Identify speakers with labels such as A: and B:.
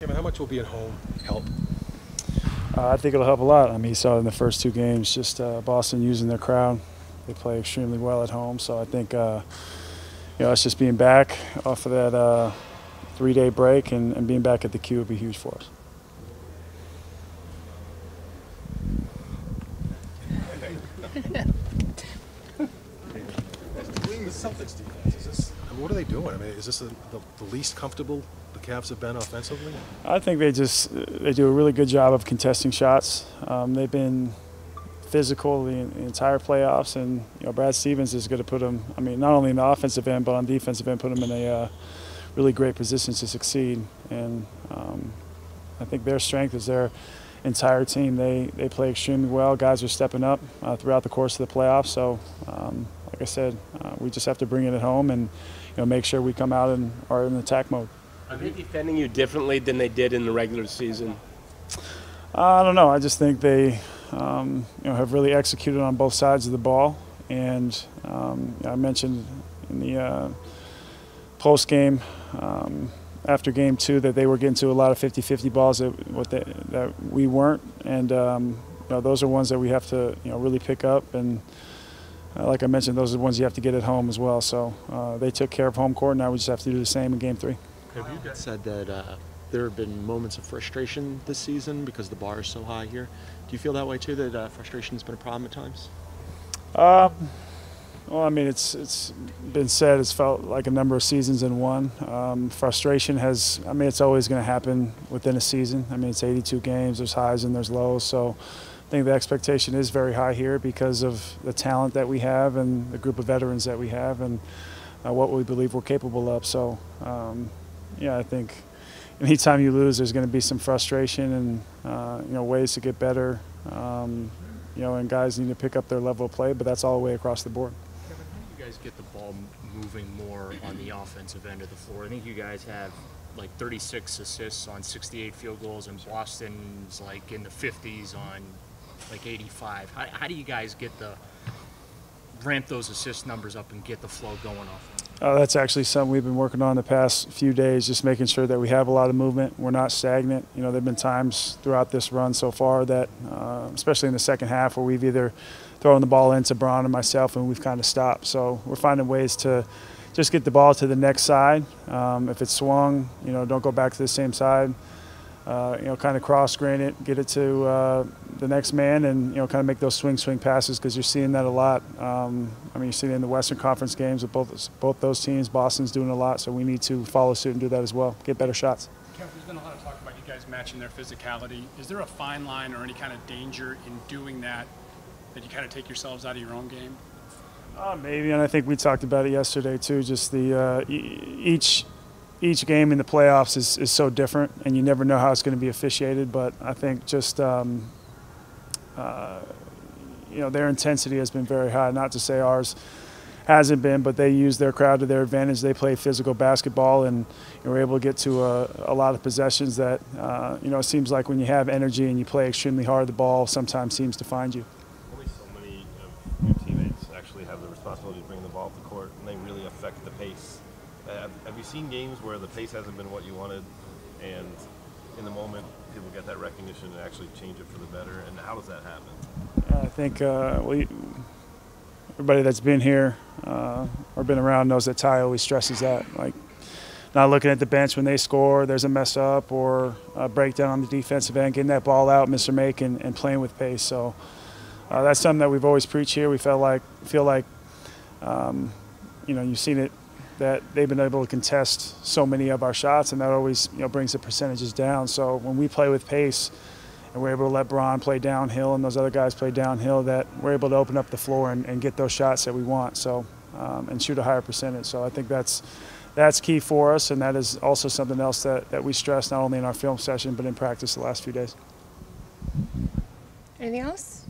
A: Kevin, how much will being home help?
B: I think it'll help a lot. I mean, you saw it in the first two games, just Boston using their crowd. They play extremely well at home, so I think us just being back off of that 3-day break and being back at the Q would be huge for us.
A: The Celtics defense, what are they doing? I mean, is this the least comfortable the Cavs have been offensively?
B: I think they do a really good job of contesting shots. They've been physical the entire playoffs, and Brad Stevens is going to put them. I mean, not only in the offensive end, but on defensive end, put them in a really great position to succeed. And I think their strength is their entire team. They play extremely well. Guys are stepping up throughout the course of the playoffs. So, like I said, we just have to bring it at home and make sure we come out and are in attack mode.
C: Are they defending you differently than they did in the regular season?
B: I don't know. I just think they have really executed on both sides of the ball. And I mentioned in the post game after game 2 that they were getting to a lot of 50-50 balls that we weren't. And those are ones that we have to really pick up. And like I mentioned, those are the ones you have to get at home as well. So they took care of home court. Now we just have to do the same in game 3.
D: Have you guys said that there have been moments of frustration this season because the bar is so high here? Do you feel that way too, that frustration has been a problem at times?
B: Well, I mean, it's been said it's felt like a number of seasons in one. Frustration it's always going to happen within a season. I mean, it's 82 games, there's highs and there's lows. So I think the expectation is very high here because of the talent that we have and the group of veterans that we have and what we believe we're capable of. So, I think anytime you lose, there's going to be some frustration and, ways to get better. And guys need to pick up their level of play, but that's all the way across the board.
E: Kevin, how do you guys get the ball moving more on the offensive end of the floor? I think you guys have like 36 assists on 68 field goals, and Boston's like in the 50s on like 85. How do you guys ramp those assist numbers up and get the flow going off?
B: That's actually something we've been working on the past few days, just making sure that we have a lot of movement. We're not stagnant. There have been times throughout this run so far that, especially in the second half, where we've either thrown the ball into Braun and myself and we've kind of stopped. So we're finding ways to just get the ball to the next side. If it's swung, don't go back to the same side. Kind of cross-grain it, get it to the next man, and kind of make those swing passes because you're seeing that a lot. You're seeing it in the Western Conference games with both those teams. Boston's doing a lot, so we need to follow suit and do that as well. Get better shots.
F: Kevin, there's been a lot of talk about you guys matching their physicality. Is there a fine line or any kind of danger in doing that you kind of take yourselves out of your own game?
B: Maybe, and I think we talked about it yesterday too. Just the each game in the playoffs is so different, and you never know how it's going to be officiated. But I think just their intensity has been very high. Not to say ours hasn't been, but they use their crowd to their advantage. They play physical basketball, and we're able to get to a lot of possessions that it seems like when you have energy and you play extremely hard, the ball sometimes seems to find you.
G: Only so many of your teammates actually have the responsibility to bring the ball up the court, and they really affect the pace. Have you seen games where the pace hasn't been what you wanted, and in the moment people get that recognition and actually change it for the better? And how does that happen?
B: I think everybody that's been here or been around knows that Ty always stresses that, like not looking at the bench when they score, there's a mess up or a breakdown on the defensive end, getting that ball out, Mr. Make, and playing with pace. So that's something that we've always preached here. We feel like you've seen it, that they've been able to contest so many of our shots, and that always brings the percentages down. So when we play with pace and we're able to let Braun play downhill and those other guys play downhill, that we're able to open up the floor and get those shots that we want. So and shoot a higher percentage. So I think that's key for us, and that is also something else that we stress not only in our film session but in practice the last few days.
H: Anything else?